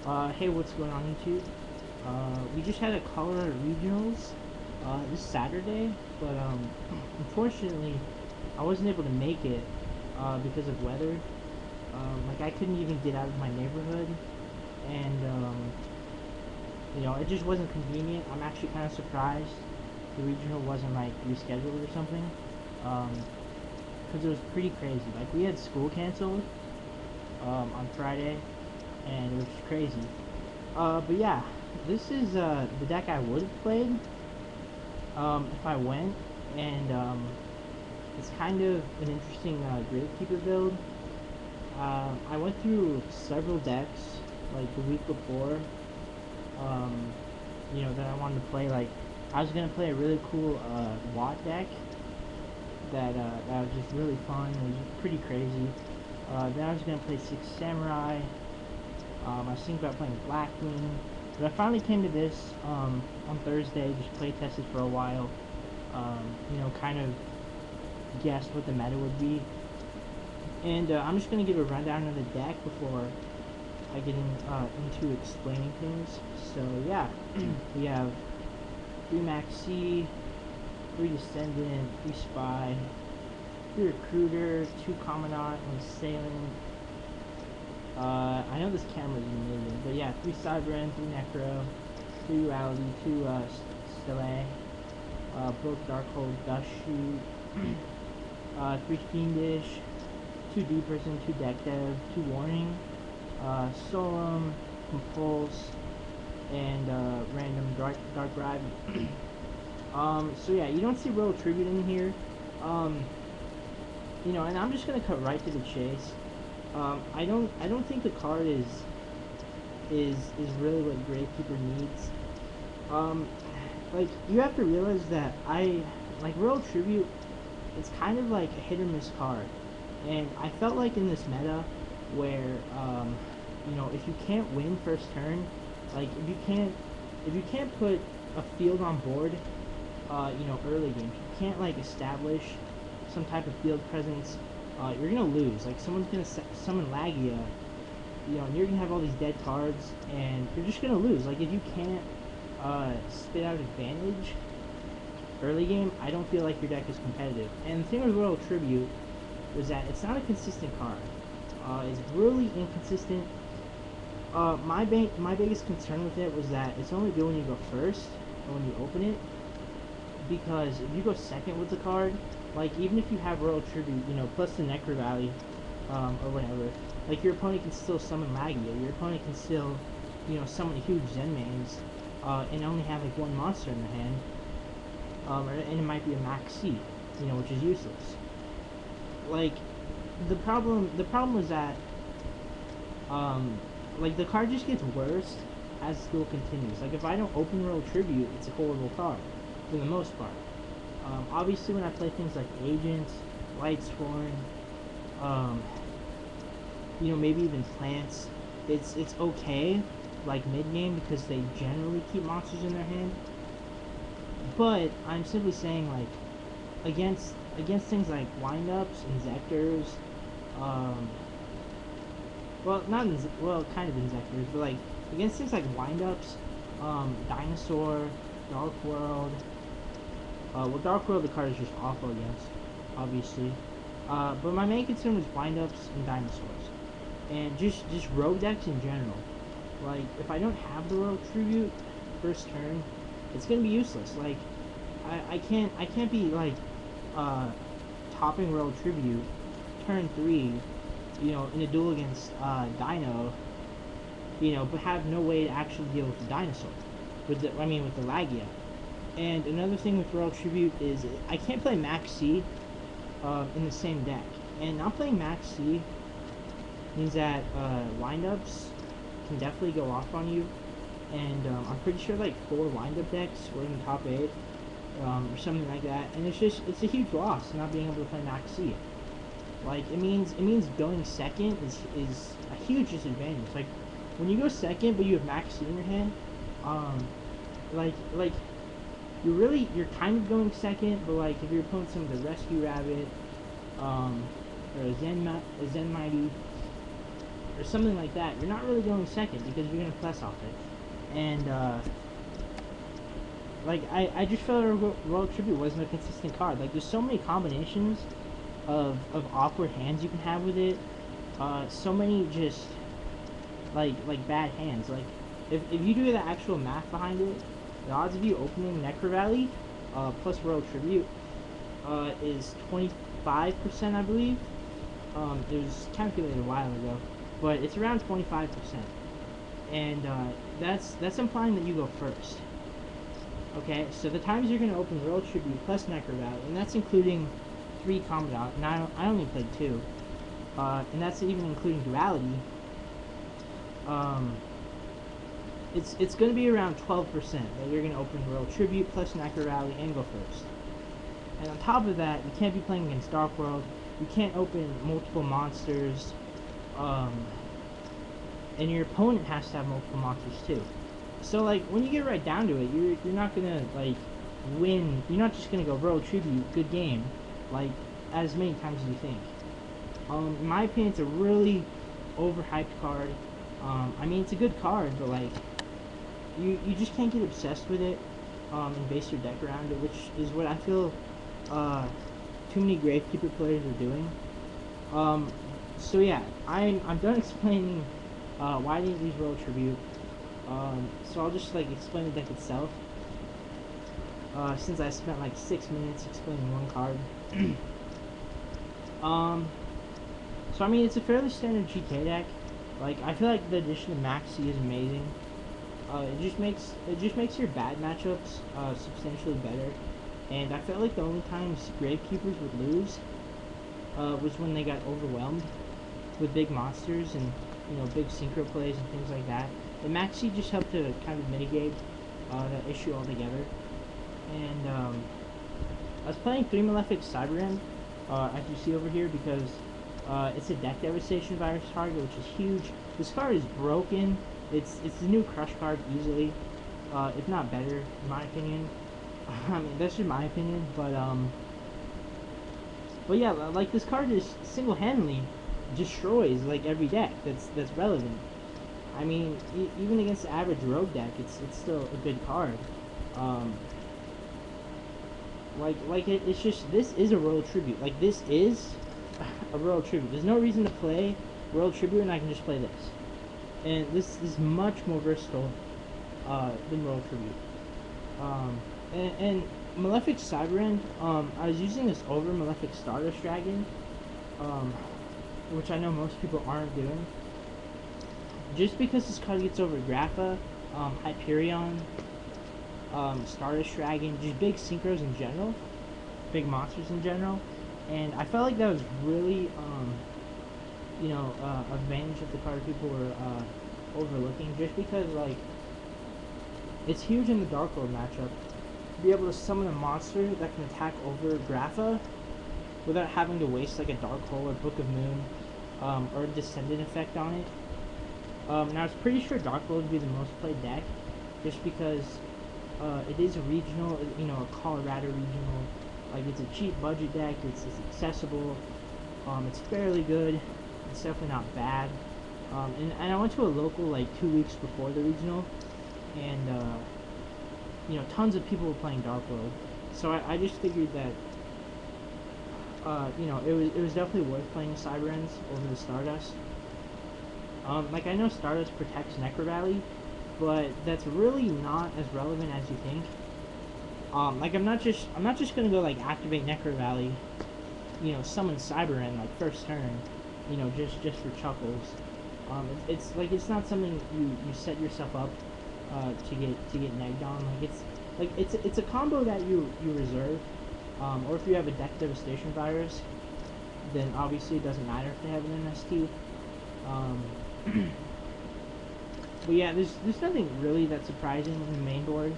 Hey, what's going on YouTube? We just had a Colorado Regionals, this Saturday, but, unfortunately, I wasn't able to make it, because of weather. Like, I couldn't even get out of my neighborhood, and, it just wasn't convenient. I'm actually kind of surprised the regional wasn't, like, rescheduled or something, because it was pretty crazy. Like, we had school canceled, on Friday, and it was crazy. But yeah, this is the deck I would have played if I went, and it's kind of an interesting Gravekeeper build. I went through several decks like the week before, that I wanted to play. Like, I was gonna play a really cool Watt deck that was just really fun. It was pretty crazy. Then I was gonna play Six Samurai. I was thinking about playing Blackwing, but I finally came to this on Thursday. Just play tested for a while. Kind of guessed what the meta would be, and I'm just gonna give a rundown of the deck before I get into explaining things. So yeah, we have 3 Max C, 3 Descendant, 3 Spy, 3 Recruiter, 2 Commandant, 1 Assailant. I know this camera's a million, but yeah, 3 Cyber 3 Necro, 3 Duality, 2 Stele, both Darkhold, Dust Shoot, 3 Fiendish, 2 Deep Person, 2 Deck Dev, 2 Warning, Solemn, Compulse, and random Dark Ride. So yeah, you don't see Royal Tribute in here. And I'm just gonna cut right to the chase. I don't think the card is really what Gravekeeper needs. Like, you have to realize that Royal Tribute, it's kind of like a hit or miss card, and I felt like in this meta where if you can't win first turn, like if you can't put a field on board, early game, if you can't like establish some type of field presence, you're gonna lose. Like, someone's gonna summon Lagia, and you're gonna have all these dead cards, and you're just gonna lose. Like, if you can't spit out advantage early game, I don't feel like your deck is competitive. And the thing with Royal Tribute was that it's not a consistent card. It's really inconsistent. My biggest concern with it was that it's only good when you go first or when you open it, because if you go second with the card, like, even if you have Royal Tribute, plus the Necro Valley, or whatever, like, your opponent can still summon Lagia, your opponent can still, summon huge Zen mains, and only have, like, 1 monster in their hand, and it might be a Max C, which is useless. Like, the problem was that, like, the card just gets worse as the duel continues. Like, if I don't open Royal Tribute, it's a horrible card, for the most part. Obviously, when I play things like Agents, Lightsworn, maybe even Plants, it's okay, like, mid-game, because they generally keep monsters in their hand. But I'm simply saying, like, against things like Windups, Inzectors, kind of Inzectors, but, like, against things like Windups, Dinosaur, Dark World. Dark World, the card is just awful against, obviously. But my main concern was Windups and Dinosaurs, and just rogue decks in general. Like, if I don't have the Royal Tribute first turn, it's gonna be useless. Like, I can't be like topping Royal Tribute turn 3, in a duel against Dino, but have no way to actually deal with the Dinosaur, with the Lagia. And another thing with Royal Tribute is I can't play Max C in the same deck. And not playing Max C means that windups can definitely go off on you. And I'm pretty sure like 4 windup decks were in the top 8 or something like that. And it's a huge loss not being able to play Max C. Like, it means going second is a huge disadvantage. Like, when you go second but you have Max C in your hand, you're kind of going second, but like if your opponent's some of the Rescue Rabbit, or a Zen Mighty, or something like that, you're not really going second because you're gonna press off it. And like I just felt Royal Tribute wasn't a consistent card. Like there's so many combinations of awkward hands you can have with it. So many just like bad hands. Like if you do the actual math behind it, the odds of you opening Necro Valley plus Royal Tribute is 25%, I believe. It was calculated a while ago, but it's around 25%, and that's implying that you go first. Okay, so the times you're gonna open Royal Tribute plus Necro Valley, and that's including 3 Commandant, and I only played 2, and that's even including Duality. It's gonna be around 12% that you're gonna open Royal Tribute plus Necro Valley and go first. And on top of that, you can't be playing against Dark World. You can't open multiple monsters, and your opponent has to have multiple monsters too. So like when you get right down to it, you're not gonna like win. You're not just gonna go Royal Tribute, good game, like as many times as you think. In my opinion, it's a really overhyped card. I mean, it's a good card, but like you just can't get obsessed with it and base your deck around it, which is what I feel too many Gravekeeper players are doing. So yeah, I'm done explaining why I didn't use Royal Tribute. So I'll just like explain the deck itself. Since I spent like 6 minutes explaining one card. So I mean, it's a fairly standard GK deck. Like I feel like the addition of Maxi is amazing. It just makes your bad matchups substantially better. And I felt like the only times Gravekeepers would lose was when they got overwhelmed with big monsters and big synchro plays and things like that. And Maxi just helped to kind of mitigate that issue altogether. And I was playing 3 Malefic Cyberend, as you see over here, because it's a deck devastation virus target, which is huge. This card is broken. It's the new Crush card easily, if not better, in my opinion. I mean, that's just my opinion, but yeah, like this card just single-handedly destroys like every deck that's relevant. I mean, even against the average rogue deck, it's still a good card. It's just, this is a Royal Tribute. Like, this is a Royal Tribute. There's no reason to play Royal Tribute and I can just play this. And this is much more versatile than Royal Tribute. And Malefic Cyberend, I was using this over Malefic Stardust Dragon, which I know most people aren't doing. Just because this card gets over Grapha, Hyperion, Stardust Dragon, just big synchros in general, big monsters in general, and I felt like that was really, advantage of the card people were overlooking, just because like it's huge in the Dark World matchup to be able to summon a monster that can attack over Grapha without having to waste like a Dark Hole or Book of Moon or a Descendant effect on it. Now I was pretty sure Dark World would be the most played deck, just because it is a regional, a Colorado regional. Like, it's a cheap budget deck. It's accessible. It's fairly good. It's definitely not bad. And I went to a local like 2 weeks before the regional, and tons of people were playing Dark World. So I just figured that it was definitely worth playing Cyberends over the Stardust. Like, I know Stardust protects Necro Valley, but that's really not as relevant as you think. Like, I'm not just gonna go like activate Necro Valley, summon Cyberend like first turn, just for chuckles. It's not something you set yourself up to get negged on. Like it's a combo that you reserve, or if you have a deck devastation virus, then obviously it doesn't matter if they have an MST. But yeah, there's nothing really that surprising in the main board.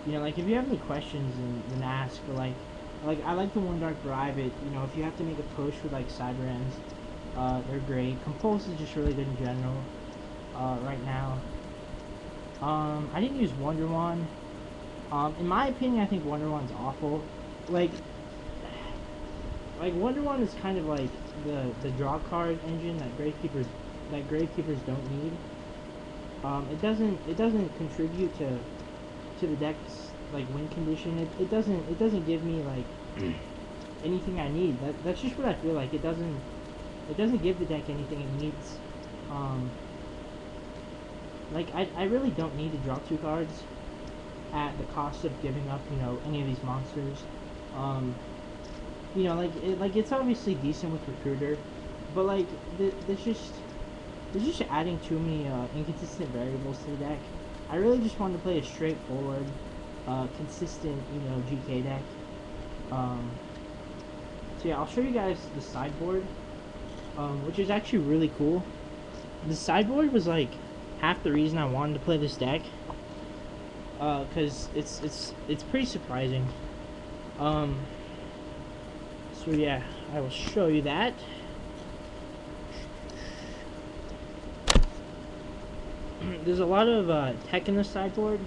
Like, if you have any questions, then ask. But like I like the One Dark Bribe. If you have to make a push with like Cyberends, they're great. Compulse is just really good in general. Right now, I didn't use Wonder Wand. In my opinion, I think Wonder Wand's awful. Like Wonder Wand is kind of like the draw card engine that Gravekeepers don't need. It doesn't contribute to the deck's like win condition. It doesn't give me like anything I need. That's just what I feel like. It doesn't give the deck anything it needs. Like I really don't need to draw 2 cards at the cost of giving up, any of these monsters. Like it's obviously decent with Recruiter, but like there's just adding too many inconsistent variables to the deck. I really just want to play a straightforward, consistent, GK deck. So yeah, I'll show you guys the sideboard, which is actually really cool. The sideboard was like half the reason I wanted to play this deck, because it's pretty surprising. So yeah, I will show you that. There's a lot of tech in the sideboard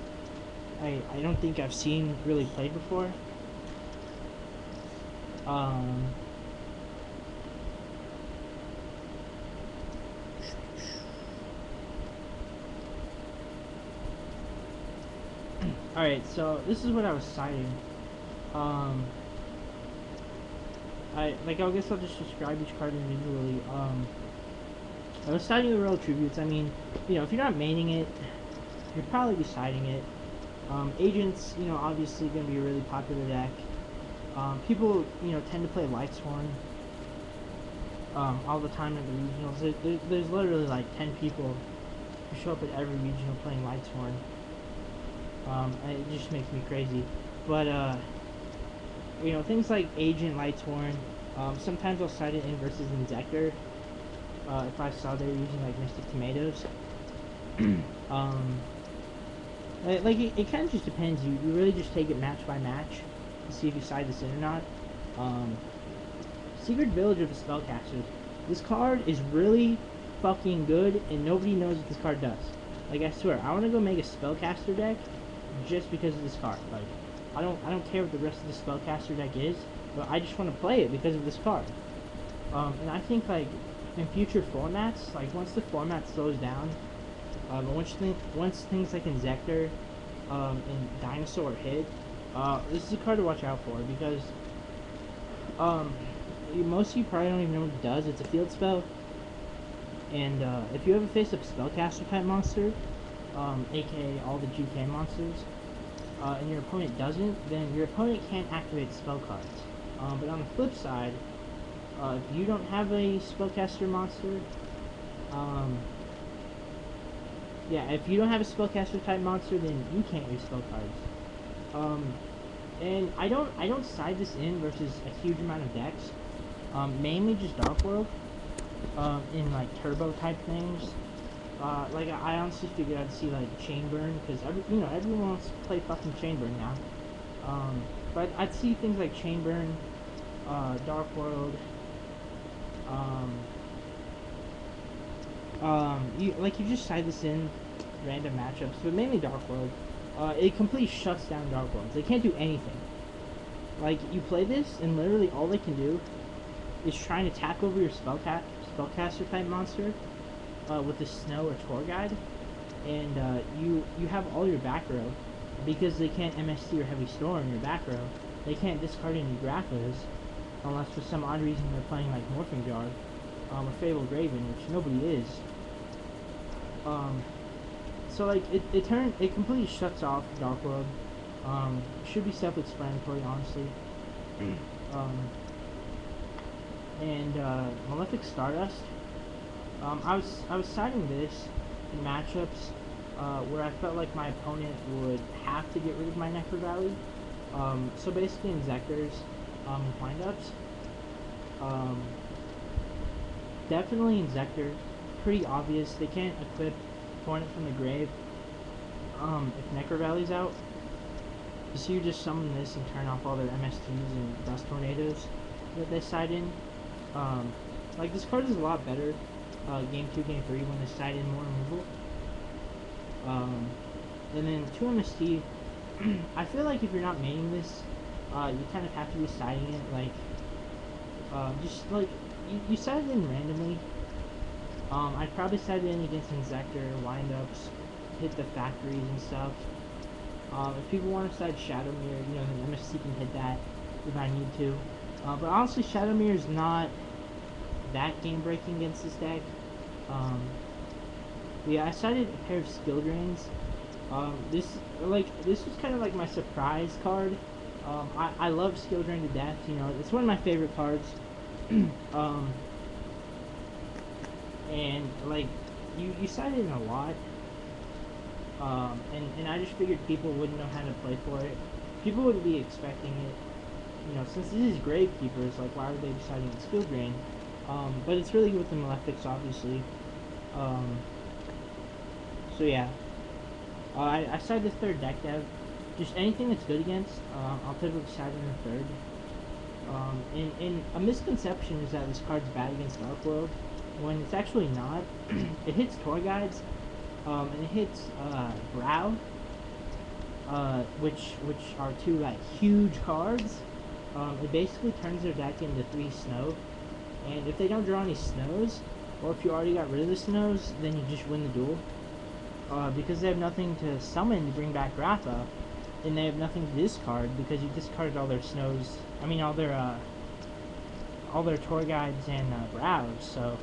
I don't think I've seen really played before. Alright, so this is what I was citing. I guess I'll just describe each card individually. I was citing the Royal Tributes. I mean, if you're not maining it, you'll probably be citing it. Agents, obviously going to be a really popular deck. People, tend to play Lightsworn all the time at the regionals. There's literally like 10 people who show up at every regional playing Lightsworn. It just makes me crazy. But, things like Agent, Lightsworn, sometimes I'll cite it in versus Inzektor, if I saw they were using, like, Mystic Tomatoes. It kind of just depends. You really just take it match by match to see if you side this in or not. Secret Village of the Spellcasters. This card is really fucking good, and nobody knows what this card does. Like, I swear, I want to go make a Spellcaster deck just because of this card. Like, I don't care what the rest of the Spellcaster deck is, but I just want to play it because of this card. And I think, like, in future formats, like, once the format slows down, once things like Inzektor and Dinosaur hit, this is a card to watch out for, because most of you probably don't even know what it does. It's a field spell, and if you ever face a Spellcaster type monster, aka all the GK monsters, and your opponent doesn't, then your opponent can't activate spell cards. But on the flip side, if you don't have a Spellcaster monster, if you don't have a Spellcaster type monster, then you can't use spell cards. And I don't side this in versus a huge amount of decks. Mainly just Dark World, in like turbo type things. Like I honestly figured I'd see like Chainburn, because everyone wants to play fucking Chainburn now. But I'd see things like Chainburn, Dark World. You just side this in random matchups, but mainly Dark World. It completely shuts down Dark Worlds. They can't do anything. Like, you play this, and literally all they can do is try and attack over your Spellcaster type monster with the Snow or Tour Guide, and you have all your back row, because they can't MST or Heavy Storm in your back row. They can't discard any Grappas, unless for some odd reason they're playing like Morphing Jar, or Fabled Raven, which nobody is. So like it completely shuts off Dark World. Should be self-explanatory, honestly. And Malefic Stardust. I was citing this in matchups where I felt like my opponent would have to get rid of my Necro Valley. So basically in Zektors and windups. Definitely in Zektor, pretty obvious. They can't equip Torrent from the Grave if Necro Valley's out. So you just summon this and turn off all their MSTs and Dust Tornadoes that they side in. Like, this card is a lot better game 2, game 3 when they side in more removal. And then 2 MST, I feel like if you're not maining this, you kind of have to be siding it, like, just like, you set it in randomly. I'd probably set it in against Insector, windups, hit the factories and stuff. If people want to side Shadow Mirror, you know, then MST can hit that if I need to. But honestly, Shadow Mirror is not that game breaking against this deck. Yeah, I cited a pair of skill drains. This was kind of like my surprise card. I love skill drain to death. You know, it's one of my favorite cards. And like you cited it a lot. And I just figured people wouldn't know how to play for it. People wouldn't be expecting it. You know, since this is Gravekeepers, like why are they deciding on skill drain? But it's really good with the Malefics, obviously. So yeah. I started the third deck dev. Just anything that's good against, I'll typically side in the third. And a misconception is that this card's bad against Dark World, when it's actually not. It hits Tour Guides, and it hits Brow, which are two like huge cards. It basically turns their deck into 3 snow, and if they don't draw any snows, or if you already got rid of the snows, then you just win the duel. Because they have nothing to summon to bring back Ratha, and they have nothing to discard because you discarded all their snows. I mean, all their Tour Guides and Brows. So,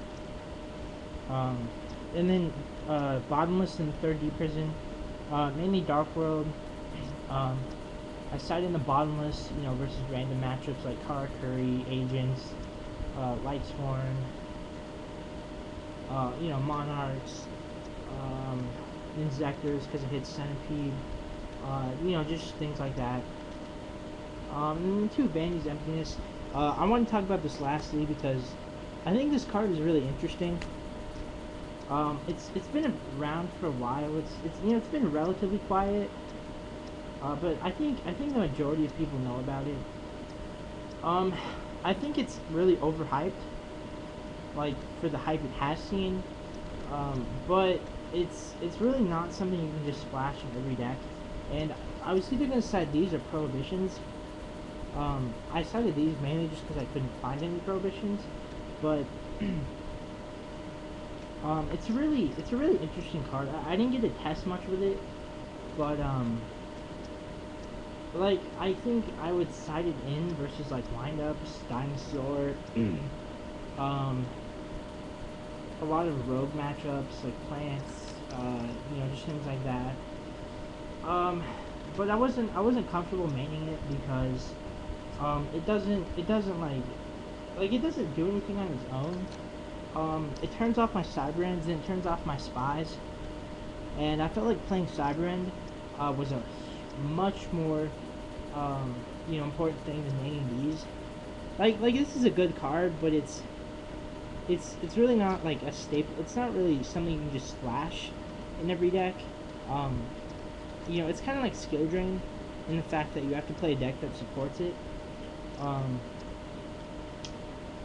and then Bottomless in the third D prison, mainly Dark World. I side in the Bottomless, you know, versus random matchups like Karakuri, Agents, Lightsworn, you know, Monarchs, Inzectors because it hits Centipede, you know, just things like that. And 2, Bandy's Emptiness. I want to talk about this lastly because I think this card is really interesting. It's been around for a while. It's you know, it's been relatively quiet. But I think the majority of people know about it. I think it's really overhyped, like for the hype it has seen. But it's really not something you can just splash in every deck. And I was either gonna side these or Prohibitions. I cited these mainly just because I couldn't find any Prohibitions, but it's a really interesting card. I didn't get to test much with it, but like I think I would side it in versus like windups, dinosaur, a lot of rogue matchups like plants, you know, just things like that. But I wasn't comfortable maining it because it doesn't it doesn't do anything on its own. It turns off my Cyberends and it turns off my spies, and I felt like playing Cyberend was a much more you know, important thing than maining these. Like this is a good card, but it's really not like a staple. It's not really something you can just splash in every deck. You know, it's kind of like skill drain in the fact that you have to play a deck that supports it.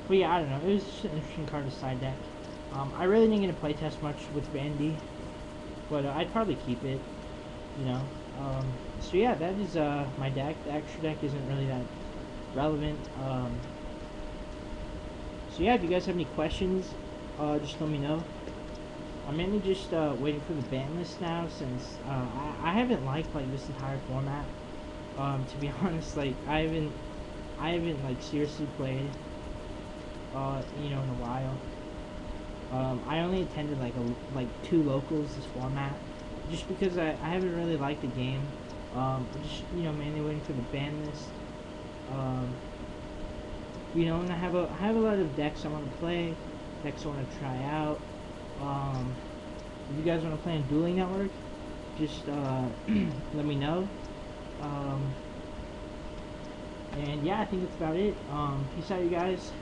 But yeah, I don't know. It was just an interesting card to side deck. I really didn't get to play test much with Bandy, but I'd probably keep it. You know. So yeah, that is my deck. The extra deck isn't really that relevant. So yeah, if you guys have any questions, just let me know. I'm mainly just waiting for the ban list now, since I haven't liked like this entire format. To be honest, like I haven't like seriously played, you know, in a while. I only attended like 2 locals this format, just because I haven't really liked the game. Just, you know, mainly waiting for the ban list. You know, and I have a lot of decks I want to play, decks I want to try out. If you guys want to play on Dueling Network, just let me know. And yeah, I think that's about it. Peace out, you guys,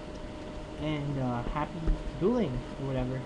and happy dueling or whatever.